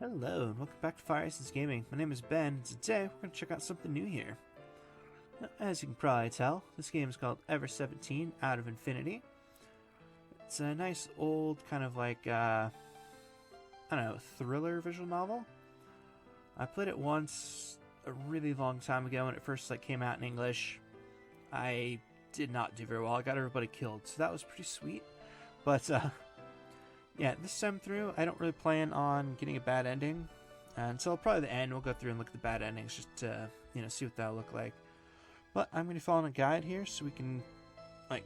Hello, and welcome back to Fire Essence Gaming. My name is Ben, and today we're going to check out something new here. Now, as you can probably tell, this game is called Ever17 Out of Infinity. It's a nice old kind of like, I don't know, thriller visual novel. I played it once a really long time ago when it first came out in English. I did not do very well. I got everybody killed, so that was pretty sweet. But, yeah, this time through, I don't really plan on getting a bad ending. Until probably the end, we'll go through and look at the bad endings just to, see what that'll look like. But I'm going to follow a guide here so we can,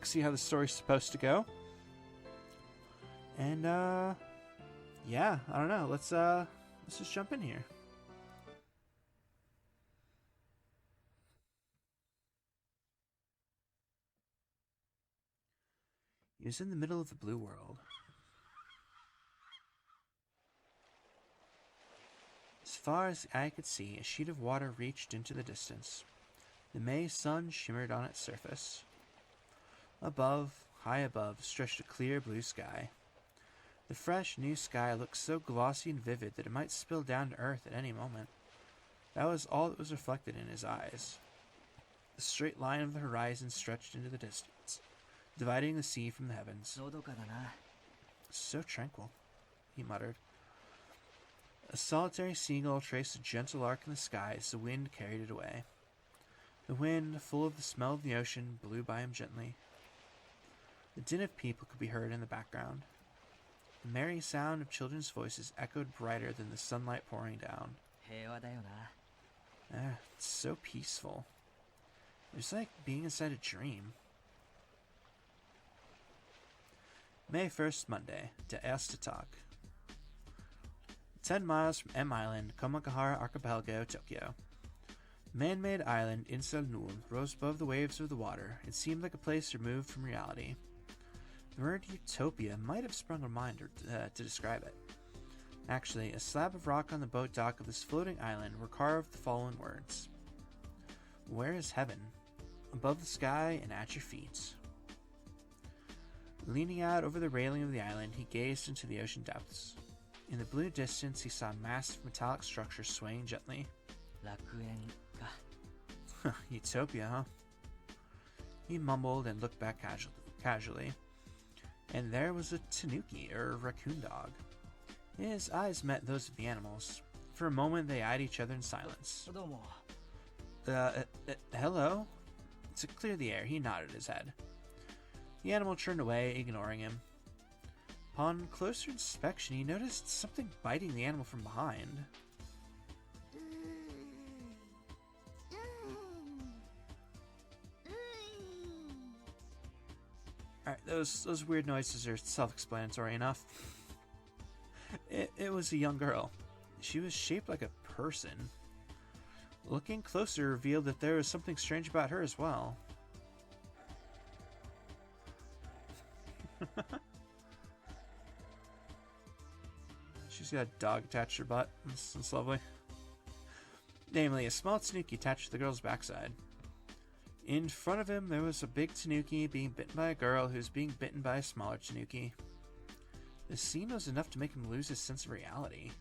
see how the story's supposed to go. And, yeah, I don't know. Let's just jump in here. He was in the middle of the blue world. As far as the eye could see, a sheet of water reached into the distance. The May sun shimmered on its surface. Above, high above, stretched a clear blue sky. The fresh, new sky looked so glossy and vivid that it might spill down to earth at any moment. That was all that was reflected in his eyes. The straight line of the horizon stretched into the distance, dividing the sea from the heavens. So tranquil, he muttered. A solitary seagull traced a gentle arc in the sky as the wind carried it away. The wind, full of the smell of the ocean, blew by him gently. The din of people could be heard in the background. The merry sound of children's voices echoed brighter than the sunlight pouring down. It's so peaceful. It was like being inside a dream. May 1st, Monday, to Astatak. 10 miles from M Island, Komagahara Archipelago, Tokyo. The man-made island, Insel Nul, rose above the waves of the water. It seemed like a place removed from reality. The word Utopia might have sprung a mind to describe it. Actually, a slab of rock on the boat dock of this floating island were carved the following words. Where is heaven? Above the sky and at your feet. Leaning out over the railing of the island, he gazed into the ocean depths. In the blue distance, he saw massive metallic structures swaying gently. Utopia, huh? He mumbled and looked back casually. And there was a tanuki, or raccoon dog. His eyes met those of the animals. For a moment, they eyed each other in silence. Hello? To clear the air, he nodded his head. The animal turned away, ignoring him. Upon closer inspection, he noticed something biting the animal from behind. Alright, those weird noises are self-explanatory enough. It was a young girl. She was shaped like a person. Looking closer revealed that there was something strange about her as well. She's got a dog attached to her butt. That's lovely. Namely, a small tanuki attached to the girl's backside. In front of him, there was a big tanuki being bitten by a girl who was being bitten by a smaller tanuki. The scene was enough to make him lose his sense of reality.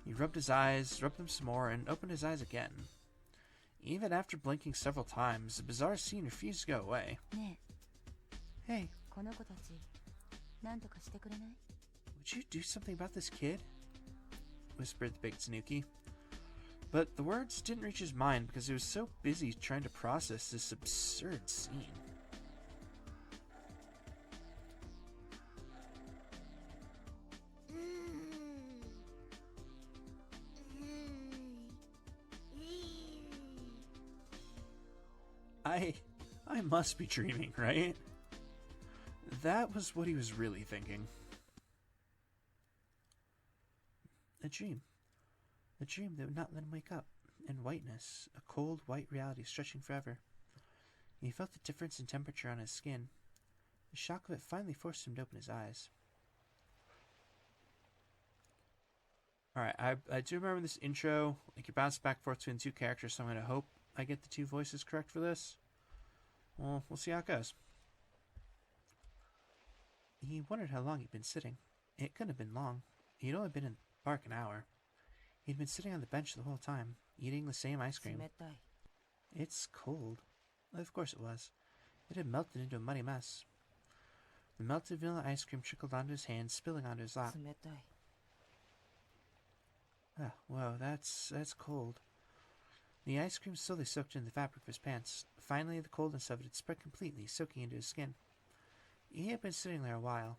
He rubbed his eyes, rubbed them some more, and opened his eyes again. Even after blinking several times, the bizarre scene refused to go away. Hey. Would you do something about this kid? Whispered the big tanuki. But the words didn't reach his mind because he was so busy trying to process this absurd scene. I must be dreaming, right? That was what he was really thinking. A dream. A dream that would not let him wake up. And whiteness. A cold, white reality stretching forever. He felt the difference in temperature on his skin. The shock of it finally forced him to open his eyes. Alright, I do remember this intro. You bounce back and forth between two characters, so I'm going to hope I get the two voices correct for this. Well, we'll see how it goes. He wondered how long he'd been sitting. It couldn't have been long. He'd only been in bark an hour. He'd been sitting on the bench the whole time, eating the same ice cream. 冷たい。 It's cold. Of course it was. It had melted into a muddy mess. The melted vanilla ice cream trickled onto his hand, spilling onto his lap. 冷たい。 Ah, whoa, that's cold. The ice cream slowly soaked into the fabric of his pants. Finally, the coldness of it had spread completely, soaking into his skin. He had been sitting there a while.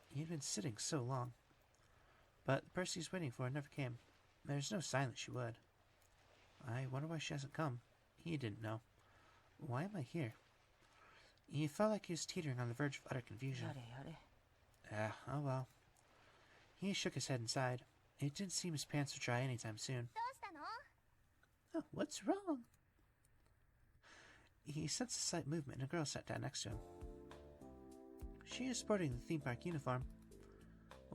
He had been sitting so long. But the person he's waiting for never came. There's no sign that she would. I wonder why she hasn't come. He didn't know. Why am I here? He felt like he was teetering on the verge of utter confusion. やれやれ。 Oh well. He shook his head and sighed. It didn't seem his pants would dry anytime soon. どうしたの？ Oh, what's wrong? He sensed a slight movement, and a girl sat down next to him. She is sporting the theme park uniform,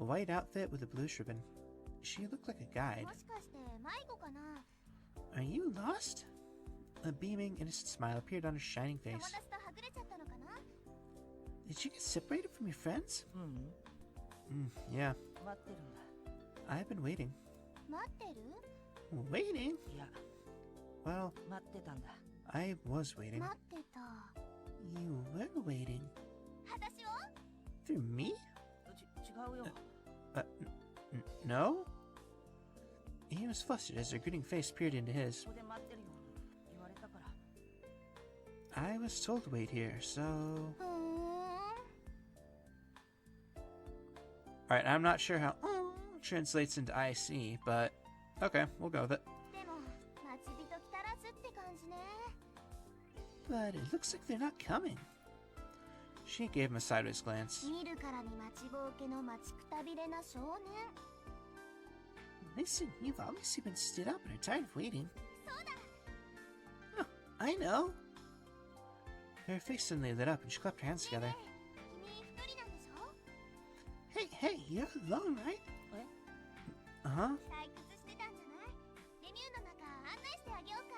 a white outfit with a blue ribbon. She looked like a guide. もしかして迷子かな？ Are you lost? A beaming, innocent smile appeared on her shining 友 face. 達とはぐれちゃったのかな？ Did you get separated from your friends? ううん。 Yeah. 待ってるんだ。 I've been waiting. 待ってる？ Waiting? いや、 Well, 待ってたんだ。 I was waiting. 待ってた。 You were waiting. 私を？ For me? 違うよ。 No? He was flustered as her grinning face peered into his. ここで待ってるように言われたから。 I was told to wait here, so... ふーん。 Alright, I'm not sure how translates into I see, but okay, we'll go with it. でも待ち人来たらずって感じね。 But it looks like they're not coming. She gave him a sideways glance. 見るからに待ちぼうけの待ちくたびれな少年。 Listen, you've obviously been stood up and are tired of waiting. そうだ。 Oh, I know. Her face suddenly lit up and she clapped her hands ねえ together. ねえ、君一人なんでしょ？ Hey, you're alone, right? え？ Uh-huh. 退屈してたんじゃない？レミューの中案内してあげようか。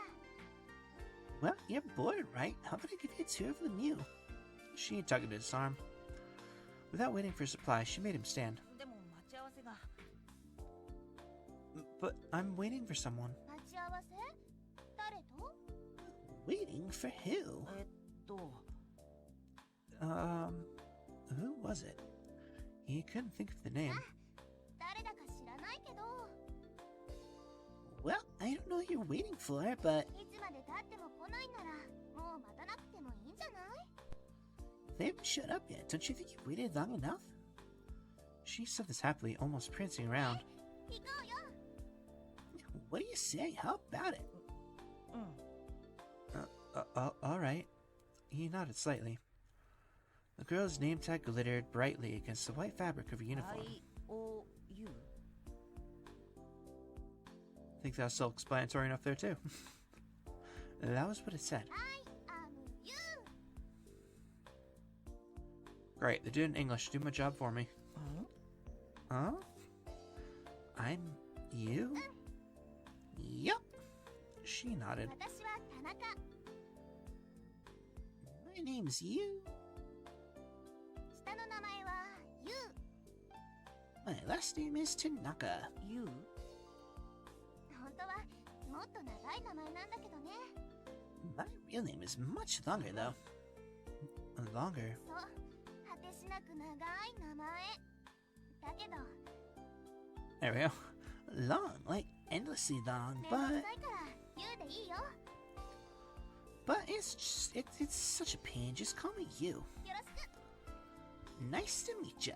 Well, you're bored, right? How about I give you a tour of the Mew? She tugged at his arm. Without waiting for his reply, she made him stand. でも待ち合わせが。 But I'm waiting for someone. 待ち合わせ？誰と？ Waiting for who? と。 Who was it? He couldn't think of the name. 誰だか知らないけど。 Well, I don't know who you're waiting for, but いつまで経っても来ないなら、もう待たなくてもいいんじゃない？ they haven't showed up yet. Don't you think you've waited long enough? She said this happily, almost prancing around. 行こうよ。 What do you say? How about it? うん。 All right. He nodded slightly. The girl's name tag glittered brightly against the white fabric of her uniform. IOU? Think that's self-explanatory enough there too. That was what it said. I am you. Great, they did it in English. Do my job for me. うん？ Huh? I'm you? Yup. She nodded. 私は田中。 My name's you. 下の名前は You。 My last name is Tanaka. You? 本当はもっと長い名前なんだけどね。 My real name is much longer though. Longer? そう、果てしなく長い名前。だけど、 There we go. Long, like endlessly long, めんどく but さいから You でいいよ。 it's just it's such a pain. Just call me you. よろしく。 Nice to meet ya.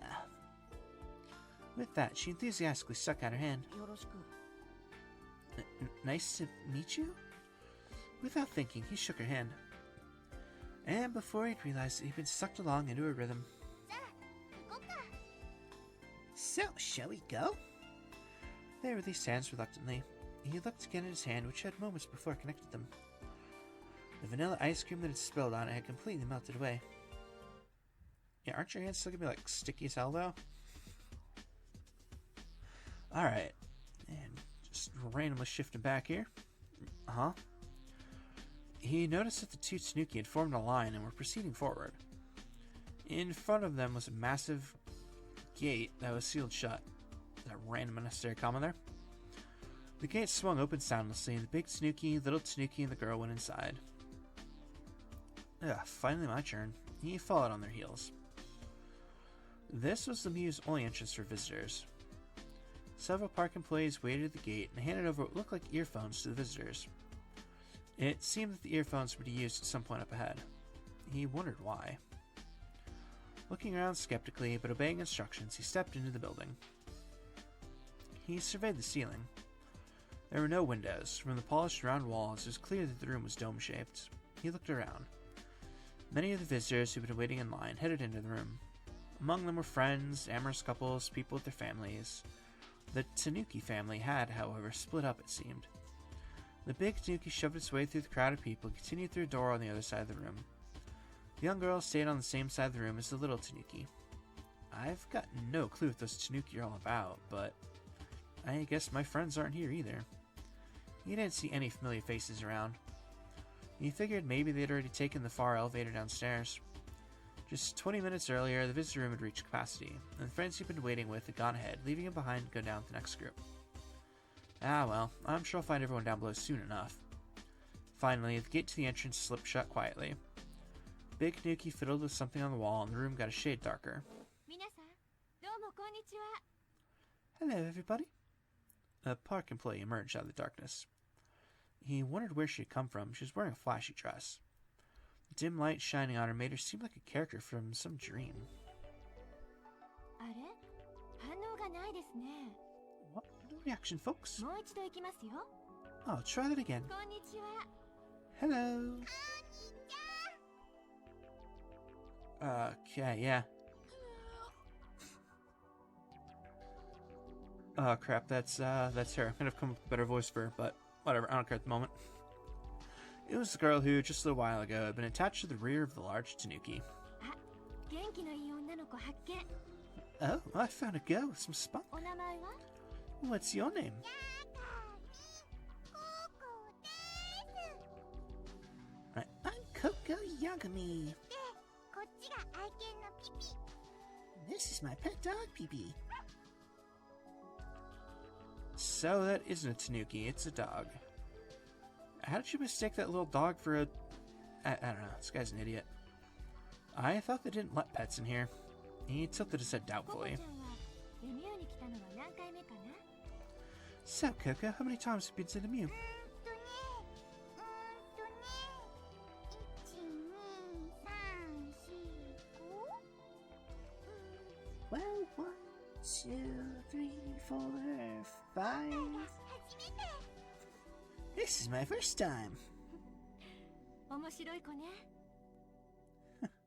With that, she enthusiastically stuck out her hand. よろしく。 Nice to meet you? Without thinking, he shook her hand. And before he'd realized, he'd been sucked along into a rhythm. じゃあ、行こっか。 So, shall we go? They released hands reluctantly. He looked again at his hand, which had moments before connected them. The vanilla ice cream that had spilled on it had completely melted away. Yeah, aren't your hands still gonna be like sticky as hell though? Alright. And just randomly shifting back here. Uh-huh. He noticed that the two Tanuki had formed a line and were proceeding forward. In front of them was a massive gate that was sealed shut. The That random unnecessary comment there. The gate swung open soundlessly, and the big Tanuki, little Tanuki, and the girl went inside. Ugh, finally my turn. He followed on their heels. This was the Mew's only entrance for visitors. Several park employees waited at the gate and handed over what looked like earphones to the visitors. It seemed that the earphones were to be used at some point up ahead. He wondered why. Looking around skeptically, but obeying instructions, he stepped into the building. He surveyed the ceiling. There were no windows. From the polished round walls, it was clear that the room was dome-shaped. He looked around. Many of the visitors who'd been waiting in line headed into the room. Among them were friends, amorous couples, people with their families. The Tanuki family had, however, split up, it seemed. The big Tanuki shoved its way through the crowd of people and continued through a door on the other side of the room. The young girl stayed on the same side of the room as the little Tanuki. I've got no clue what those Tanuki are all about, but I guess my friends aren't here either. He didn't see any familiar faces around. He figured maybe they'd already taken the far elevator downstairs. Just 20 minutes earlier, the visitor room had reached capacity, and the friends he'd been waiting with had gone ahead, leaving him behind to go down with the next group. Ah well, I'm sure I'll find everyone down below soon enough. Finally, the gate to the entrance slipped shut quietly. Big Tanuki fiddled with something on the wall, and the room got a shade darker. Hello, everybody. A park employee emerged out of the darkness. He wondered where she had come from. She was wearing a flashy dress. The dim light shining on her made her seem like a character from some dream. What? No reaction, folks. I'll try that again. Hello. Okay, yeah. Oh crap, that's her. I'm gonna come up with a better voice for her, but whatever, I don't care at the moment. It was the girl who, just a little while ago, had been attached to the rear of the large Tanuki. Oh, I found a girl with some spunk. What's your name? I'm Coco Yagami. This is my pet dog, Pee-Pee. So that isn't a Tanuki, it's a dog. How did you mistake that little dog for a... I don't know, this guy's an idiot. I thought they didn't let pets in here. He tilted his head doubtfully. So, Coco, how many times have you been to the Mew? Well, 1, 2, 3, 4, 5... This is my first time.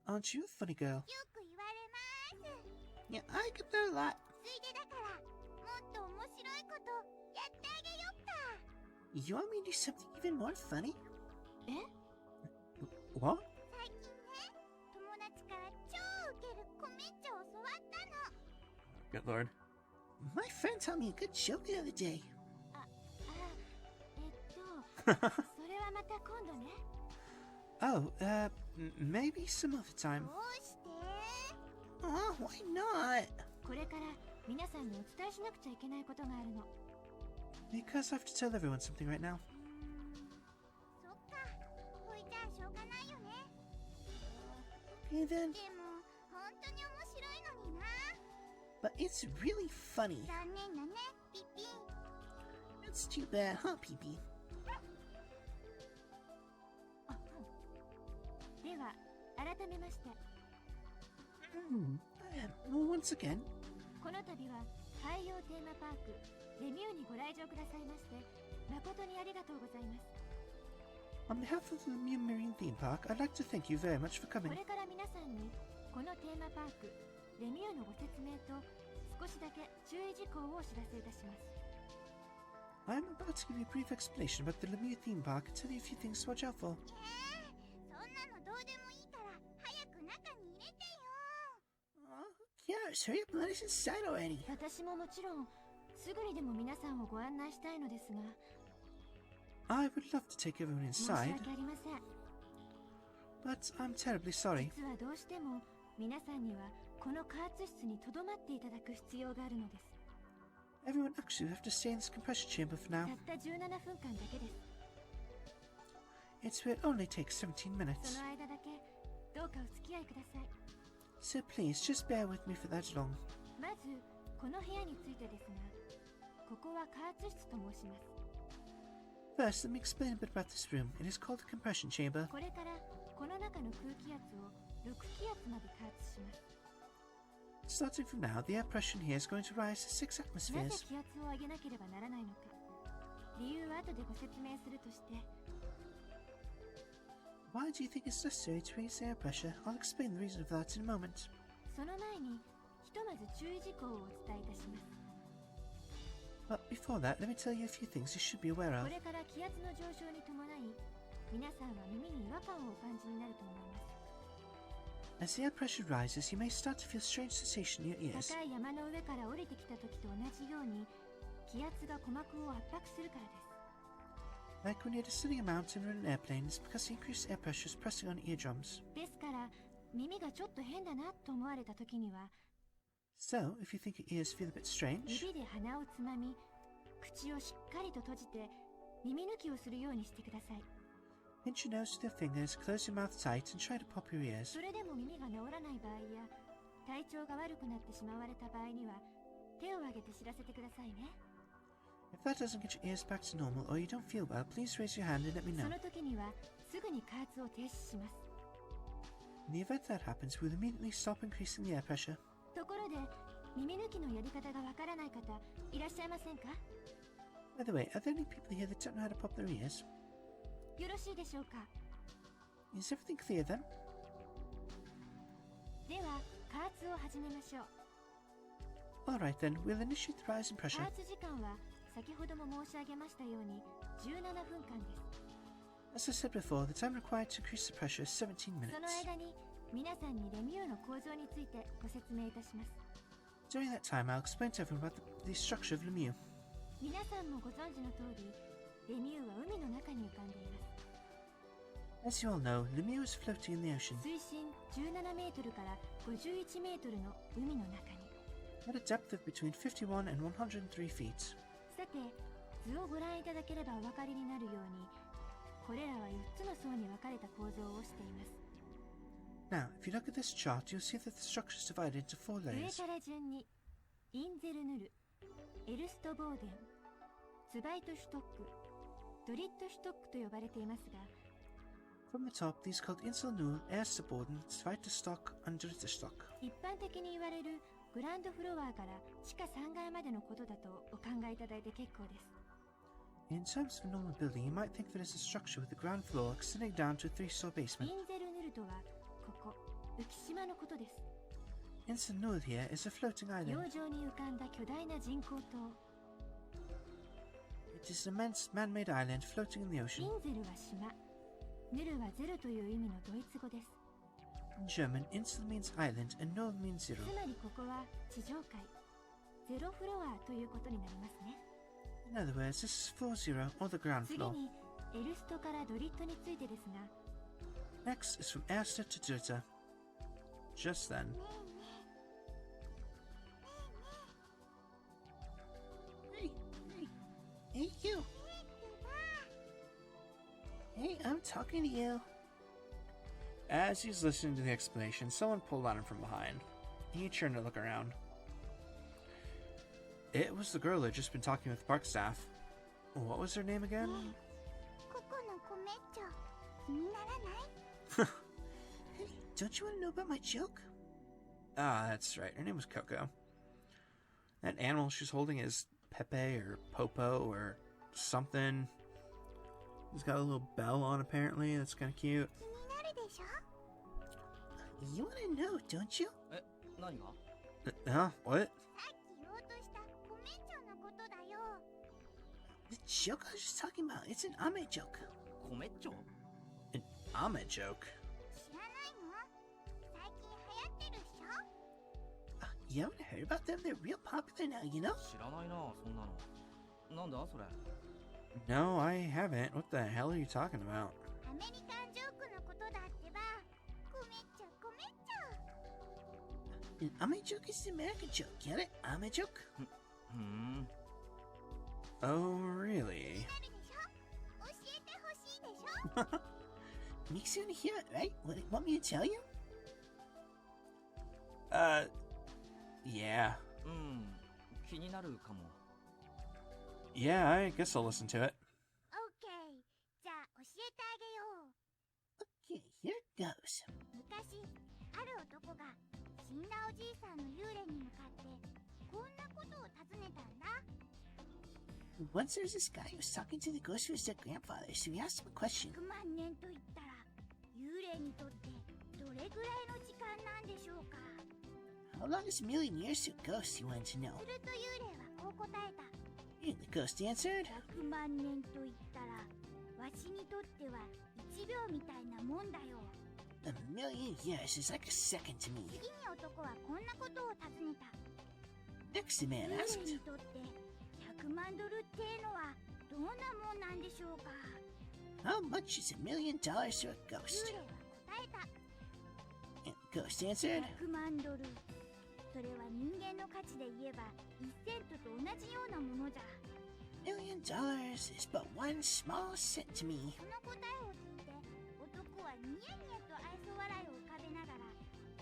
Aren't you a funny girl? Yeah, I get that a lot. You want me to do something even more funny? What? Good lord. My friend told me a good joke the other day. Oh, maybe some other time. Oh, why not? Because I have to tell everyone something right now. Okay then. But it's really funny. That's too bad, huh, Pee-Pee? Once again. On behalf of the Mew Marine Theme Park, I'd like to thank you very much for coming. I'm about to give you a brief explanation about the Mew Theme Park and tell you a few things to watch out for. Yes, hurry up and let us inside already. I would love to take everyone inside, but I'm terribly sorry. Everyone actually will have to stay in this compression chamber for now. たった17分間だけです。 It will only take 17 minutes. その間だけどうかお付き合いください。 So please, just bear with me for that long. まずこの部屋についてですが、ここは加圧室と申します。 First, let me explain a bit about this room. It is called the compression chamber. これからこの中の空気圧を6気圧まで加圧します。 Starting from now, the air pressure in here is going to rise to 6なぜ atmospheres. 気圧を上げなければならないのか、理由は後でご説明するとして、 Why do you think it's necessary to raise the air pressure? I'll explain the reason for that in a moment. その前にひとまず注意事項をお伝えいたします。 But before that, let me tell you a few things you should be aware こ of. れから気圧の上昇に伴い、皆さんは耳に違和感をお感じになると思います。 As the air pressure rises, you may start to feel strange sensation in your ears. 高い山の上から降りてきた時と同じように、気圧が鼓膜を圧迫するからです。 Like when you're descending a mountain or in an airplane, it's because the increased air pressure is pressing on eardrums. ですから耳がちょっと変だなと思われた時には、 So, if you think your ears feel a bit strange, 指で鼻をつまみ、口をしっかりと閉じて耳抜きをするようにしてください。 pinch your nose with your fingers, close your mouth tight, and try to pop your ears. それでも耳が治らない場合や体調が悪くなってしまわれた場合には、手を挙げて知らせてくださいね。 If that doesn't get your ears back to normal or you don't feel well, please raise your hand and let me そ know. の時にはすぐに加圧を停止します。 In the event that happens, we'll immediately stop increasing the air pressure. ところで耳抜きのやり方がわからない方いらっしゃいませんか？ By the way, are there any people here that don't know how to pop their ears? よろしいでしょうか？ Is everything clear then? では加圧を始めましょう。 Alright then, we'll initiate the rise in 加 pressure. 圧時間は先ほども申し上げましたように17分間です。 As I said before, the time required to increase the pressure is 17その minutes. 間に皆さんにレミューの構造についてご説明いたします。 During that time, I'll explain to everyone about the structure of Lemieux. 皆さんもご存知の通り、レミューは海の中に浮かんでいます。 As you all know, Lemieux is floating in the ocean, 水深17メートルから51メートルの海の中に。 at a depth of between 51 and 103 feet. さて、図をご覧いただければお分かりになるように、これらは4つの層に分かれた構造をしています。 Now, if you look at this chart, you'll see that the structure is divided into 4上 layers. から順に、インゼルヌル、エルストボーデン、ツバイトシュトック、ドリットシュトックと呼ばれていますが、 From the top, these are called Insel Null, Ersteboden, Zweiterstock, and Dritterstock. 一般的に言われるグランドフロアから地下3階までのことだとお考えいただいて結構です。 In terms of a normal building, you might think of it as a structure with a ground floor extending down to a 3-story イ basement. ンゼルヌルとはここ浮島のことです。 Insel Null here is a floating 洋 island. 上に浮かんだ巨大な人工島。 It is an immense man-made island floating in the イ ocean. ンゼルは島、ヌルはゼロという意味のドイツ語です。 In German, Insel means island and Null means zero. つまりここは地上階、ゼロフロアということになりますね。 In other words, this is floor zero or the ground 次 floor. にエルストからドリットについてですが、 Next is from Erster to Dritter. Just then, Hey, you! Hey, I'm talking to you. As he's listening to the explanation, someone pulled on him from behind. He turned to look around. It was the girl who had just been talking with the park staff. What was her name again? ここのコメッチョ気にならない？ Hey, don't you want to know about my joke? Ah, that's right. Her name was Coco. That animal she's holding is Pepe or Popo or something. He's got a little bell on, apparently. That's kind of cute. 気になるでしょ？ You want to know, don't you? 何が Huh? What? さっき言おうとしたコメッチョのことだよ。 The joke I was just talking about. It's an Ame joke. コメッチョ An Ame joke? 知らないの？最近流行ってるっしょ？ You haven't heard about them? They're real popular now, you know? 知らないなそんなのなんだそれ No, I haven't. What the hell are you talking about? アメリカンジョークのことだってば。コメッチョコメッチョ。 An Ame joke is an American joke. Get it? Ame joke? ふん。 Oh, really? なるでしょ。教えてほしいでしょ。 Makes you want to hear it, right? Want me to tell you? Yeah. うん。気になるかも。 Yeah, I guess I'll listen to it. オッケー。じゃあ教えてあげよう。 Okay, here it goes. 昔ある男が死んだおじいさんの幽霊に向かってこんなことを尋ねたんだ。 Once there was this guy who was talking to the ghost of his dead grandfather, so he asked him a question. 100万年と言ったら幽霊にとってどれぐらいの時間なんでしょうか。 How long is a million years to a ghost, he wanted to know. すると幽霊はこう答えた。 And the ghost answered, 100万年と言ったらわしにとっては1秒みたいなもんだよ。 A million years is like a second to me. 次に男はこんなことを尋ねた。 Next, the 幽 man 霊 asked, にとって100万ドルってのはどんなもんなんでしょうか。 How much is $1 million to a 幽 ghost? 霊は答えた。 And the ghost answered, 100万ドル。それは人間の価値で言えば1セントと同じようなものじゃ。 $1 million is but one small cent to me. その答えを聞いて男はニヤニヤと愛想笑いを浮かべながら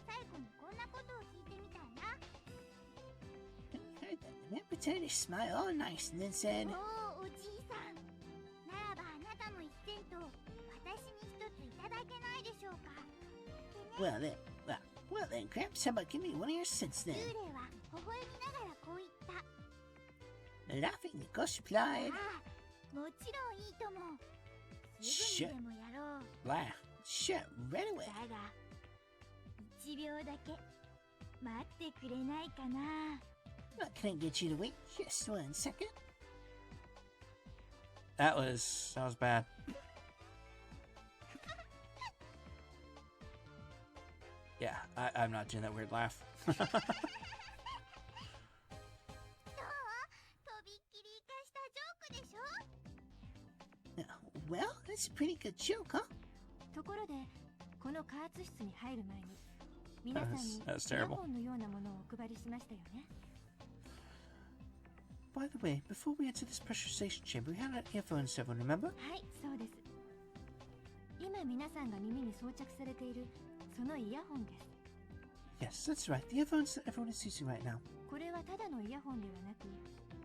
最後にこんなことを聞いてみたんだ。 When he heard that, the man pretended to smile all nice and then said, おお、おじいさん。ならばあなたの1セントを私に1ついただけないでしょうか。 well then, Gramps, how about giving me one of your cents 幽 then? 霊は微笑みながらこう言った。 Laughing, the ghost replied, ああ、もちろんいいとも。すぐにでもやろう。 laugh, shut right away. だが1秒だけ待ってくれないかな。 Well, can I get you to wait just 1 second? That was bad. Yeah, I'm not doing that weird laugh. どう？とびっきり生かしたジョークでしょ。 Well, that's a pretty good joke, huh? ところでこの加圧室に入る前に皆さんに That was イヤ terrible. ホンのようなものをお配りしましたよね。 By the way, before we enter this pressurization chamber, we had an earphone to everyone, remember? はい、そうです。今皆さんが耳に装着されているそのイヤホンです。 Yes, that's right. The earphones that everyone is using right now. これはただのイヤホンではなく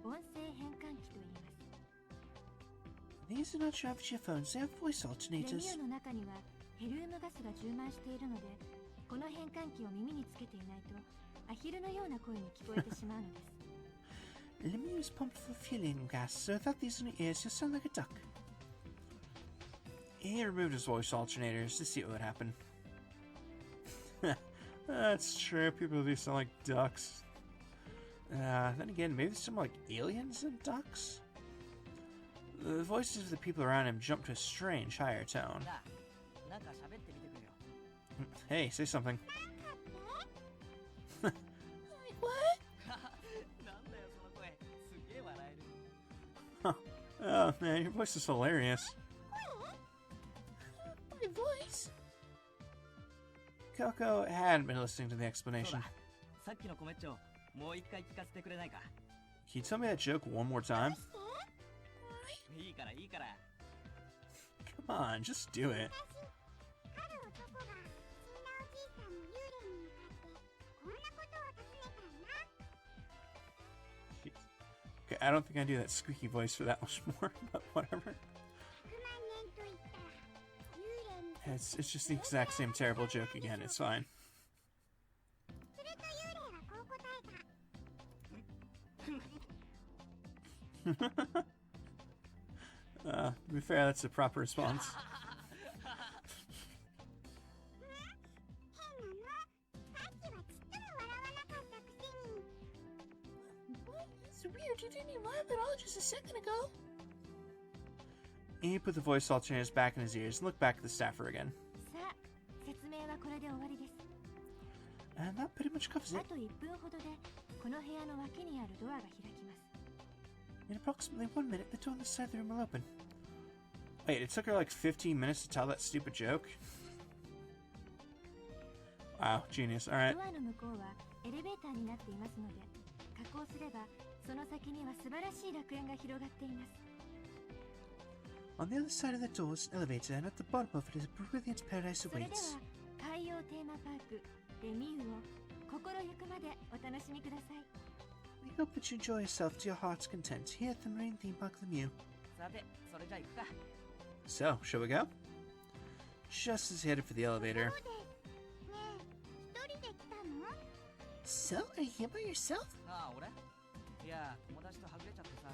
音声変換器と言います。 These are not your average earphones, they have voice レミ alternators. オの中にはヘリウムガスが充満しているので、この変換器を耳につけていないとアヒルのような声に聞こえてしまうのです。 Lemieux is pumped full of helium gas, so without these in your ears, you'll sound like a duck. He removed his voice alternators to see what would happen. That's true. People do sound like ducks. Then again, maybe some like aliens and ducks? The voices of the people around him jumped to a strange higher tone. なあ、なんか喋ってみてくれよ。 Hey, say something. What? なんだよその声。すげえ笑える。 Oh man, your voice is hilarious. My voice? Coco hadn't been listening to the そう explanation. だ。さっきのコメッチョ、もう一回聞かせてくれないか。 Can you tell me that joke one more time? いいからいいから。 Come on, just do it. ある男が死んだおじいさんの幽霊に向かってこんなことを尋ねたんだ。 Okay, I don't think I do that squeaky voice for that much more, but whatever. 100万年と言ったら幽霊に It's just the exact same terrible joke again. It's fine. すると幽霊はこう答えた。 To be fair, that's the proper response. 変なの。さっきはちっとも笑わなかったくせに。 What? It's weird, you didn't even laugh at all just a second ago. He put the voice alternators back in his ears and looked back at the staffer again. さあ、説明はこれで終わりです。 And that pretty much covers あ it. と1分ほどでこの部屋の脇にあるドアが開きます。 In approximately 1 minute, the door on the side of the room will open. Wait, it took her like 15 minutes to tell that stupid joke? Wow, genius. Alright. ドアの向こうはエレベーターになっていますので、加工すればその先には素晴らしい楽園が広がっています。 On the other side of the door is an elevator, and at the bottom of it is a brilliant paradise それでは awaits. 海洋テーマパークレミューを心ゆくまでお楽しみください。 We hope that you enjoy yourself to your heart's content here at the marine theme park of the Mew. さて、それじゃあ行くか。 So, shall we go? Just as he headed for the elevator. そうでねえ、一人で来たの？ So, are you here by yourself? ああ、俺？いや、友達とはぐれちゃってさ。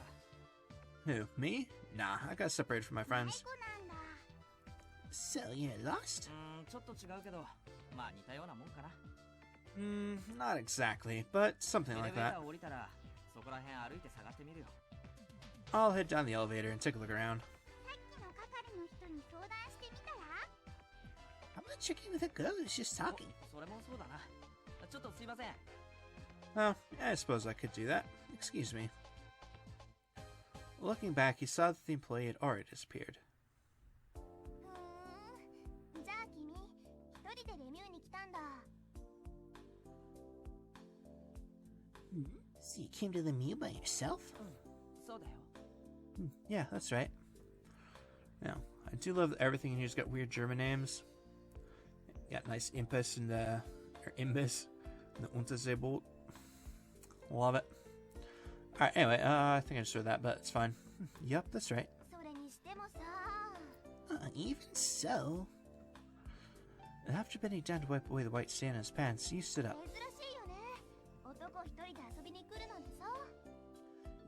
Who, me? Nah, I got separated from my friends. 猫なんだ。 So, you're lost? ちょっと違うけど、まあ似たようなもんかな。Not exactly, but something エレ like ベー that. ター降りたら、そこら辺歩いて探してみるよ。 I'll head down the elevator and take a look around. さっきの係の人に相談してみたら？ How about checking with a girl who's just talking? それもそうだな。ちょっとすいません。 Oh, I suppose I could do that. Excuse me. Looking back, he saw that the employee had already disappeared. じゃあ君、一人でレミューに来たんだ。 So you came to the Mew by yourself? そうだよ。 Yeah, that's right. Now, I do love that everything in here's got weird German names. Got nice Impus and or Imbus and the Unterseeboot. Love it. Alright, anyway, I think I just heard that, but it's fine. Yep, that's right. それにしてもさ、 Even so. After bending down to wipe away the white sand on his pants, he stood up. 珍しいよね。男一人で遊びに来るなんてさ。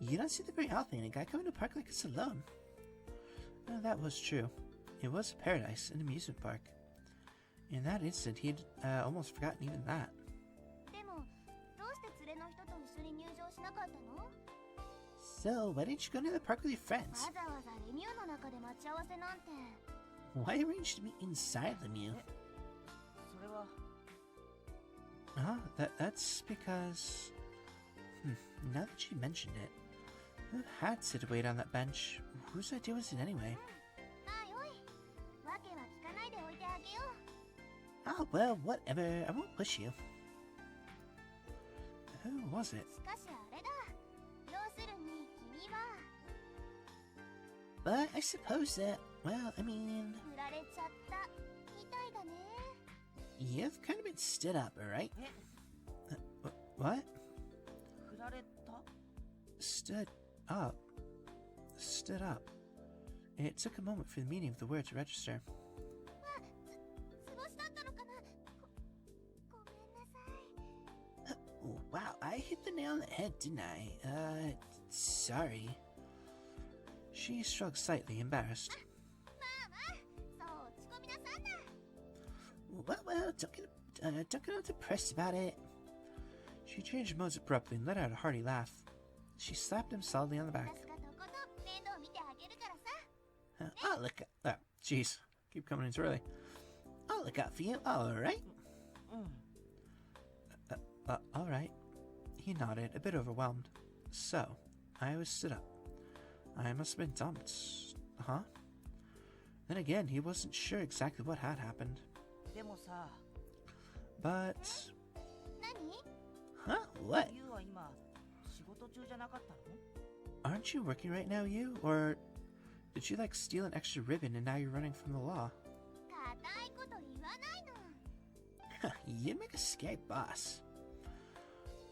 You don't see the very often a guy coming to a park like this alone. Well, that was true. It was a paradise, an amusement park. In that instant, he'd almost forgotten even that. でも、どうして連れの人と一緒に入場しなかったの？ So, why didn't you go to the park with your わ friends? ざわざレミューの中で待ち合わせなんて。 Why arrange to meet inside the Mew? それは、 That's because... now that you mentioned it, who had sit to wait on that bench? Whose idea was it anyway? まあよい。わけは聞かないでおいてあげよう。 Oh, well, whatever. I won't push you. Who was it? しかしあれだ。要するに君は But I suppose that, well, I mean, 振られちゃったみたいだね。 you've kind of been stood up, alright? え、 What? 振られた？ Stood up. Stood up. It took a moment for the meaning of the word to register. 過ごしだったのかな。ごめんなさい。 Oh, wow, I hit the nail on the head, didn't I? Sorry. She shrugged slightly, embarrassed. まあまあ、そう落ち込みなさんな。 Well, don't get all depressed about it. She changed modes abruptly and let out a hearty laugh. She slapped him solidly on the back. 私がとことん面倒見てあげるからさ。 I'll look, Ah, jeez. Keep coming in too early. I'll look out for you, alright? うん。 All right. He nodded, a bit overwhelmed. So, I was stood up. I must have been dumped. Huh? Then again, he wasn't sure exactly what had happened. でもさ、 But... 何？ Huh? What? ユウは今、仕事中じゃなかったの？ Aren't you working right now, you? Or did you, like, steal an extra ribbon and now you're running from the law? 固いこと言わないの。 You'd make a scary boss.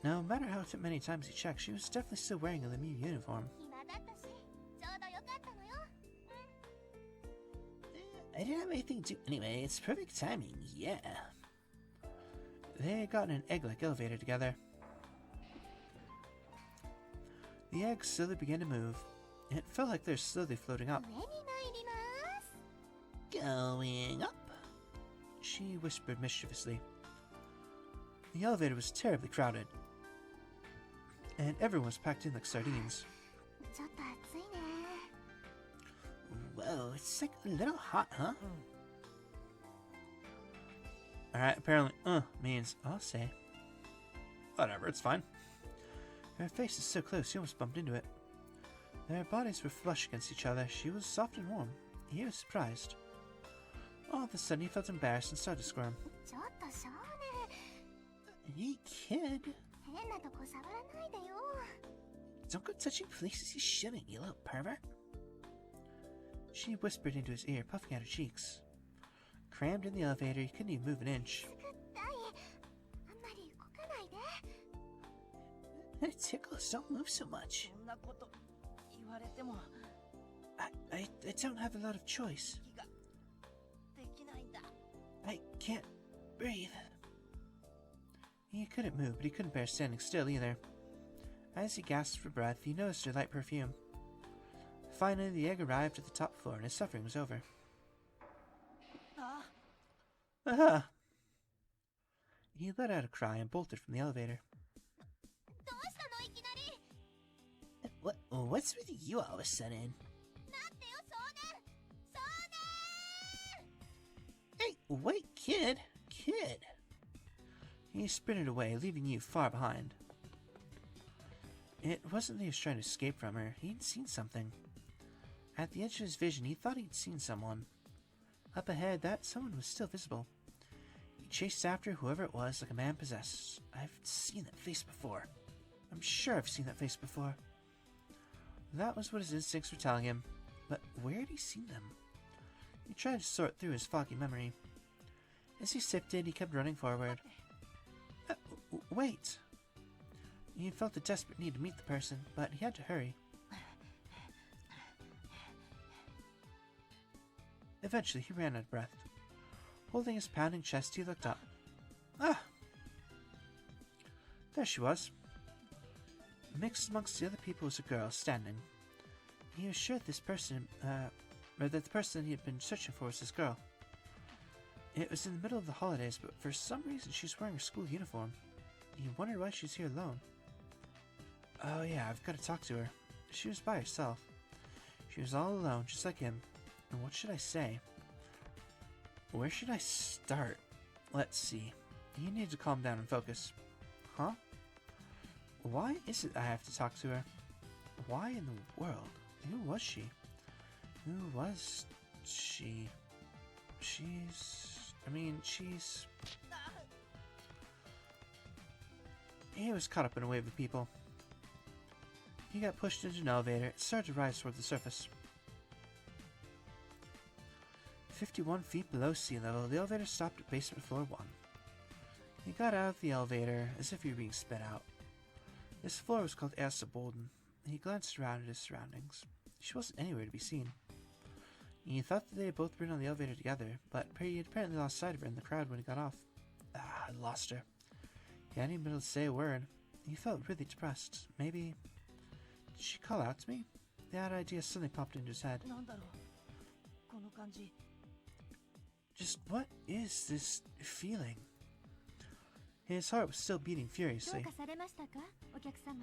No matter how many times he checked, she was definitely still wearing a Lemieux uniform. 暇だったし、ちょうどよかったのよ。 I didn't have anything to do anyway. It's perfect timing, yeah. They got in an egg-like elevator together. The egg slowly began to move. It felt like they're slowly floating up. 上に参ります。 Going up. She whispered mischievously. The elevator was terribly crowded, and everyone was packed in like sardines. ちょっと暑いね。 Whoa, it's like a little hot, huh? Alright, apparently, means I'll say. Whatever, it's fine. Her face is so close, he almost bumped into it. Their bodies were flush against each other. She was soft and warm. He was surprised. All of a sudden, he felt embarrassed and started to squirm. ちょっと少年。 Hey, kid. 変なとこ触らないでよ。don't go touching places you shouldn't, you little pervert. She whispered into his ear, puffing out her cheeks. Crammed in the elevator, he couldn't even move an inch. It tickles, don't move so much. そんなこと言われても I don't have a lot of choice. 息ができないんだ I can't breathe. He couldn't move, but he couldn't bear standing still either. As he gasped for breath, he noticed her light perfume. Finally, the egg arrived at the top floor and his suffering was over. あ Aha! He let out a cry and bolted from the elevator. どうしたのいきなり What's with you all of a sudden? 待ってよ少年少年 Hey, wait, kid. Kid. He sprinted away, leaving you far behind. It wasn't that he was trying to escape from her. He'd seen something. At the edge of his vision, he thought he'd seen someone. Up ahead, that someone was still visible. He chased after whoever it was like a man possessed. I've seen that face before. I'm sure I've seen that face before. That was what his instincts were telling him. But where had he seen them? He tried to sort through his foggy memory. As he sifted, he kept running forward. Wait! He felt a desperate need to meet the person, but he had to hurry. Eventually, he ran out of breath. Holding his pounding chest, he looked up. Ah! There she was. Mixed amongst the other people was a girl, standing. He was sure this person, or that the person he had been searching for was this girl. It was in the middle of the holidays, but for some reason she was wearing a school uniform. He wondered why she was here alone. Oh yeah, I've got to talk to her. She was by herself. She was all alone, just like him. And what should I say? Where should I start? Let's see. You need to calm down and focus. Huh? Why is it I have to talk to her? Why in the world? Who was she? Who was she? She's... He was caught up in a wave of people. He got pushed into an elevator and started to rise toward the surface. 51 feet below sea level, the elevator stopped at basement floor 1. He got out of the elevator as if he were being spit out. This floor was called Ever17. He glanced around at his surroundings. She wasn't anywhere to be seen. He thought that they had both been on the elevator together, but he had apparently lost sight of her in the crowd when he got off. I lost her. He hadn't even been able to say a word. He felt really depressed. Maybe... Did she call out to me? That idea suddenly popped into his head. なんだろうこの感じ Just what is this feeling? His heart was still beating どう furiously. かされましたかお客様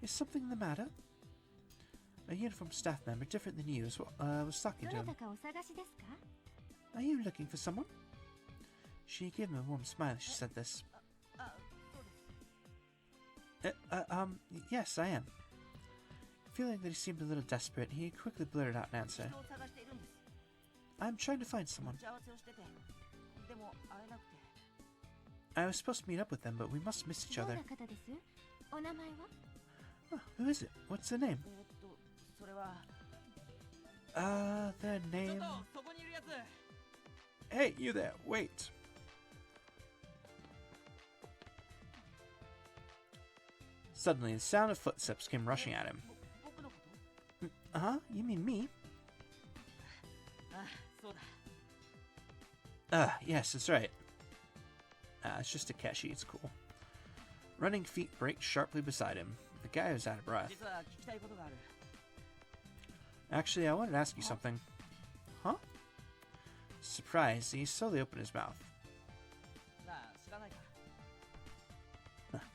Is something the matter? A uniformed staff member different than you was talking ど to な him. たかお探しですか Are you looking for someone? She gave him a warm smile as she said this. あそうです Yes, I am. Feeling that he seemed a little desperate, he quickly blurted out an answer. 人を探しているんです I'm trying to find someone. 打ち合わせをしててでも会えなくて I was supposed to meet up with them, but we must miss each どん other. な方ですお名前は Oh, who is it? What's their name? それは Their ちょっ name... とそこにいるやつ Hey, you there, wait. Suddenly, the sound of footsteps came rushing at him. 僕のこと Uh-huh, you mean me? あそうだ Yes, that's right. It's just Takeshi, it's cool. Running feet braked sharply beside him. The guy was out of breath. 実は聞きたいことがある Actually, I wanted to ask you something. Huh? Surprised, he slowly opened his mouth. なあ知らないか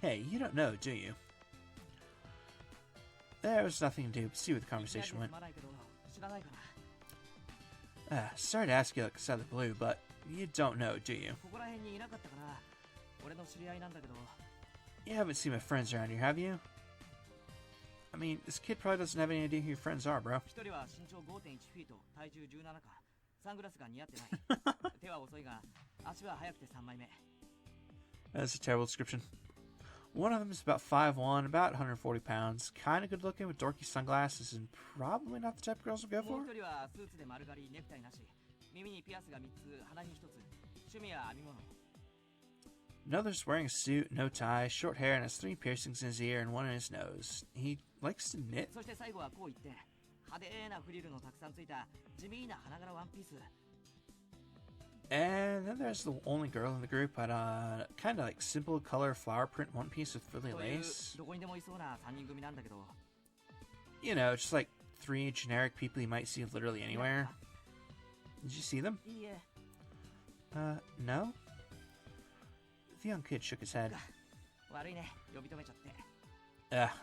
Hey, you don't know, do you? There was nothing to do but see where the いきなり conversation です went. まないけど知らないかな Sorry to ask you like it's out of the blue, but you don't know, do you? ここら辺にいなかったかな俺の知り合いなんだけど You haven't seen my friends around here, have you? I mean, this kid probably doesn't have any idea who your friends are, bro. 一人は身長 5.1 フィート体重17かサングラスが似合ってない手は遅いが足は速くて3枚目 That's a terrible description. One of them is about 5'1", about 140 pounds, kind of good looking with dorky sunglasses, and probably not the type girls would go もう for. 一人はスーツで丸刈りネクタイなし、耳にピアスが3つ、鼻に1つ、趣味は編み物。 Another's wearing a suit, no tie, short hair, and has 3 piercings in his ear and 1 in his nose. He likes to knit. そして最後はこう言って、派手なフリルのたくさんついた地味な花柄ワンピース。 And then there's the only girl in the group, but kind of like simple color flower print one piece with frilly という lace. どこにでもいそうな3人組なんだけど。 You know, just like 3 generic people you might see literally anywhere. Did you see them? いいえ。 No? The young kid shook his head. 悪いね、呼び止めちゃって。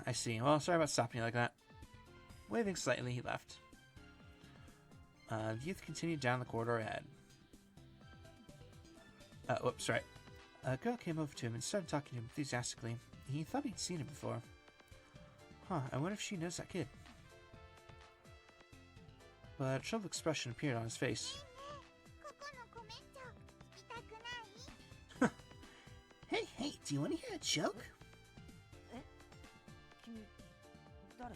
I see. Well, sorry about stopping you like that. Waving slightly, he left. The youth continued down the corridor ahead. Whoops, right. A girl came over to him and started talking to him enthusiastically. He thought he'd seen him before. Huh, I wonder if she knows that kid. But a troubled expression appeared on his face. ここのコメント聞きたくない？ Hey, hey, do you want to hear a joke? 君、誰？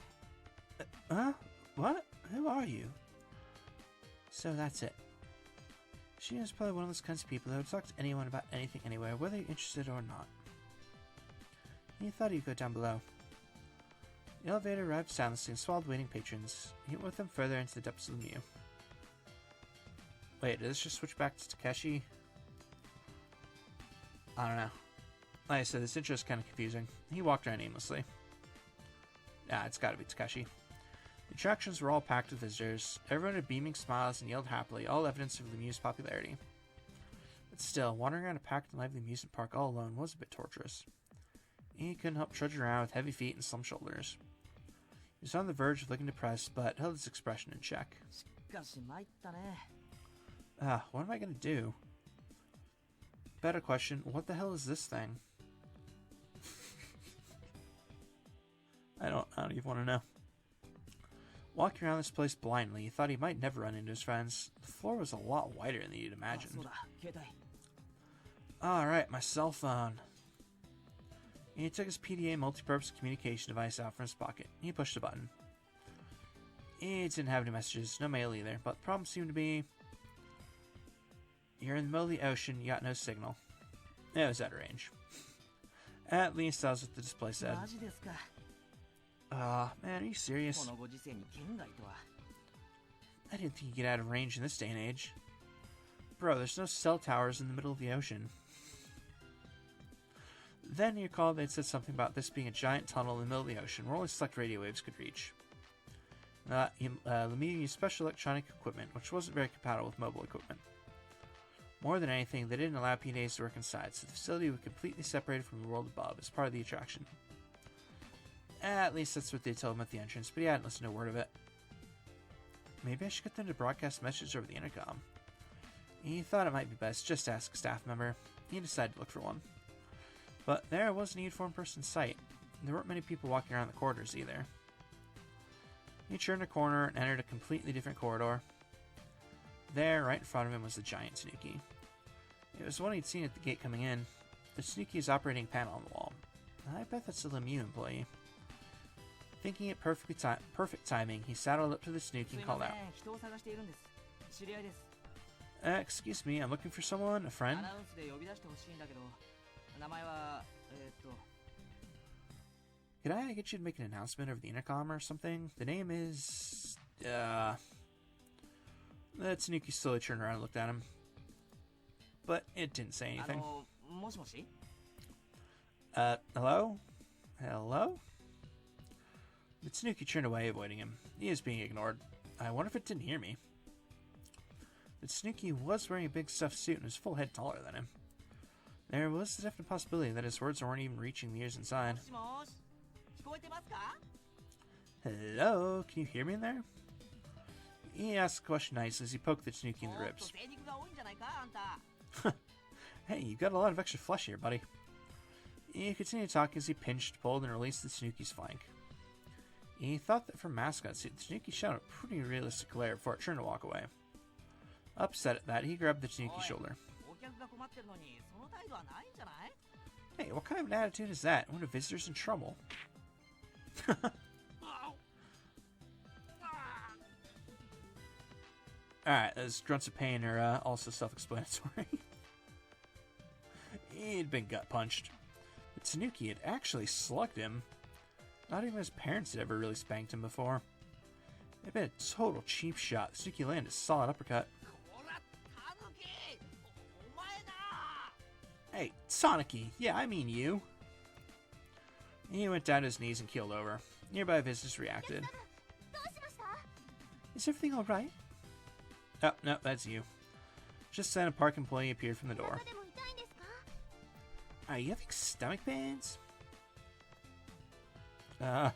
Huh? What? Who are you? So that's it. She is probably one of those kinds of people that would talk to anyone about anything anywhere, whether you're interested or not. He thought he'd go down below. The elevator arrived silently and swallowed waiting patrons. He went with them further into the depths of the Mew. Wait, did this just switch back to Takeshi? I don't know. Like I said, this intro is kind of confusing. He walked around aimlessly. Nah, it's gotta be Takeshi. The attractions were all packed with visitors. Everyone had beaming smiles and yelled happily, all evidence of the Mew's popularity. But still, wandering around a packed and lively amusement park all alone was a bit torturous. He couldn't help trudging around with heavy feet and slumped shoulders. He was on the verge of looking depressed, but held his expression in check. しかし参ったね。 What am I gonna do? Better question, what the hell is this thing? I don't even want to know. Walking around this place blindly, he thought he might never run into his friends. The floor was a lot wider than he'd あ、imagined. そうだ、携帯。 Alright, my cell phone. He took his PDA multi-purpose communication device out from his pocket. He pushed a button. He didn't have any messages, no mail either, but the problem seemed to be... You're in the middle of the ocean, you got no signal. It was out of range. At least that was what the display said. マジですか。 Man, are you serious? このご時世に県外とは。 I didn't think you'd get out of range in this day and age. Bro, there's no cell towers in the middle of the ocean. Then he recalled they'd said something about this being a giant tunnel in the middle of the ocean where only select radio waves could reach. Lemieux used special electronic equipment, which wasn't very compatible with mobile equipment. More than anything, they didn't allow PDAs to work inside, so the facility was completely separated from the world above as part of the attraction. At least that's what they told him at the entrance, but he hadn't listened to a word of it. Maybe I should get them to broadcast messages over the intercom. He thought it might be best just to ask a staff member. He decided to look for one. But there was no uniformed person in sight. There weren't many people walking around the corridors either. He turned a corner and entered a completely different corridor. There, right in front of him, was the giant Tanuki. It was the one he'd seen at the gate coming in. The Tanuki's operating panel on the wall. I bet that's a Lemieux employee. Thinking it perfect timing, he saddled up to the Tanuki すい and ま called せん、 out. 人を探しているんです。知り合いです。 Excuse me, I'm looking for someone, a ア friend? ナウンスで呼び出してほしいんだけど、名前は、Could I get you to make an announcement over the intercom or something? The name is... The Tanuki slowly turned around and looked at him. But it didn't say あ anything. の、もしもし Hello? Hello? The Tanuki turned away, avoiding him. He was being ignored. I wonder if it didn't hear me. The Tanuki was wearing a big stuffed suit and was a full head taller than him. There was a definite possibility that his words weren't even reaching the ears inside. もしもし聞こえてますか Hello? Can you hear me in there? He asked the question nicely as he poked the Tanuki in the おっと ribs. 精肉が多いんじゃないかあんた Hey, you've got a lot of extra flesh here, buddy. He continued talking as he pinched, pulled, and released the Tanuki's flank. He thought that for mascot suit, the Tanuki shot a pretty realistic glare before it turned to walk away. Upset at that, he grabbed the Tanuki's shoulder. お客が困ってるのにその態度はないんじゃない Hey, what kind of an attitude is that? One of the visitors in trouble. Alright, those grunts of pain are also self-explanatory. He'd been gut-punched. But Tanuki had actually slugged him. Not even his parents had ever really spanked him before. It'd been a total cheap shot. Tanuki landed a solid uppercut. Hey, Tanuki! Yeah, I mean you! He went down to his knees and keeled over. Nearby visitors reacted. Is everything alright? Oh, no, that's you. Just then a park employee appeared from the door. Are you having stomach pains? We'll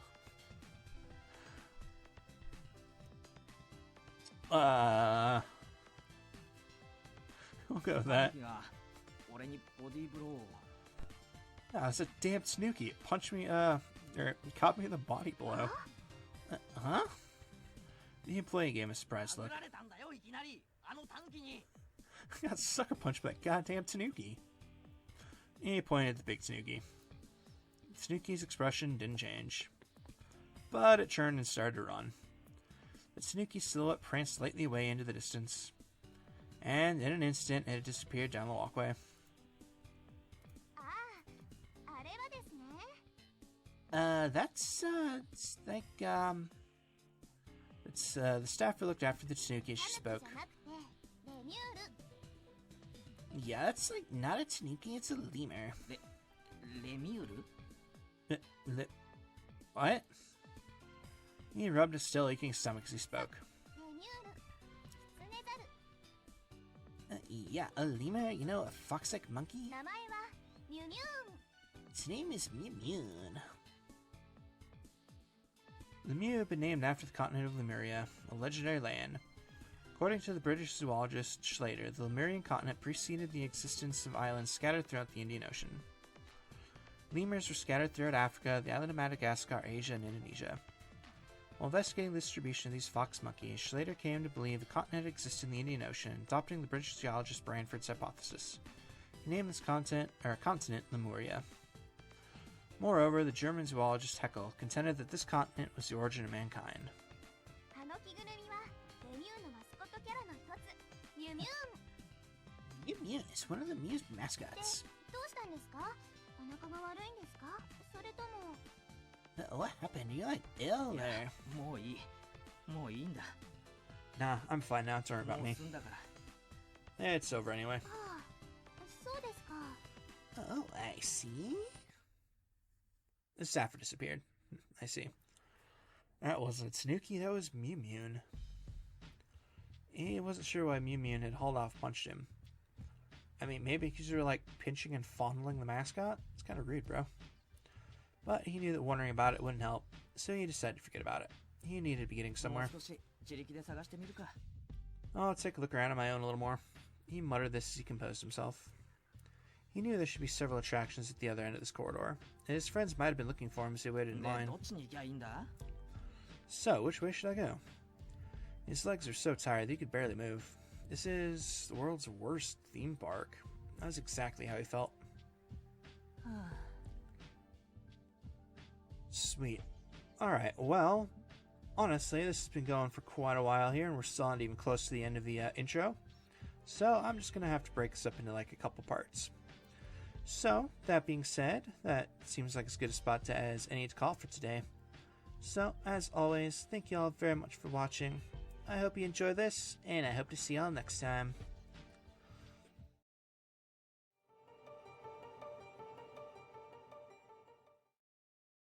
go with that. Ah, it's a damn Tanuki. It punched me, or it caught me with a body blow. Huh? The employee gave him a surprised look. I got sucker punched by that goddamn Tanuki. He pointed at the big Tanuki. Tanuki's expression didn't change, but it turned and started to run. The Tanuki's silhouette pranced lightly away into the distance, and in an instant it had disappeared down the walkway. That's, it's like, it's, the staffer looked after the Tanuki as she spoke. Yeah, that's, like, not a Tanuki, it's a lemur. What? He rubbed his still aching stomach as he spoke. Yeah, a lemur, you know, a fox-like monkey? Its name is Mew Mewn. Lemieux had been named after the continent of Lemuria, a legendary land. According to the British zoologist Schlater, the Lemurian continent preceded the existence of islands scattered throughout the Indian Ocean. Lemurs were scattered throughout Africa, the island of Madagascar, Asia, and Indonesia. While investigating the distribution of these fox monkeys, Schlater came to believe the continent existed in the Indian Ocean, adopting the British geologist Branford's hypothesis. He named this continent Lemuria. Moreover, the German zoologist Haeckel contended that this continent was the origin of mankind. Mew Mew is one of the Mew's mascots. What happened? Are you like ill or? Nah, I'm fine now. Don't worry about me. It's over anyway. Oh, I see. The staffer disappeared. I see. That wasn't Tanuki, that was Mew Mewn. He wasn't sure why Mew Mewn had hauled off punched him. I mean, maybe because you were like pinching and fondling the mascot? It's kind of rude, bro. But he knew that wondering about it wouldn't help, so he decided to forget about it. He needed to be getting somewhere. I'll take a look around on my own a little more. He muttered this as he composed himself. He knew there should be several attractions at the other end of this corridor, and his friends might have been looking for him as he waited in line. So, which way should I go? His legs are so tired that he could barely move. This is the world's worst theme park. That was exactly how he felt. Sweet. Alright, well, honestly, this has been going for quite a while here, and we're still not even close to the end of the intro. So, I'm just going to have to break this up into like a couple parts. So, that being said, that seems like as good a spot as any to call for today. So, as always, thank you all very much for watching. I hope you enjoy this, and I hope to see y'all next time.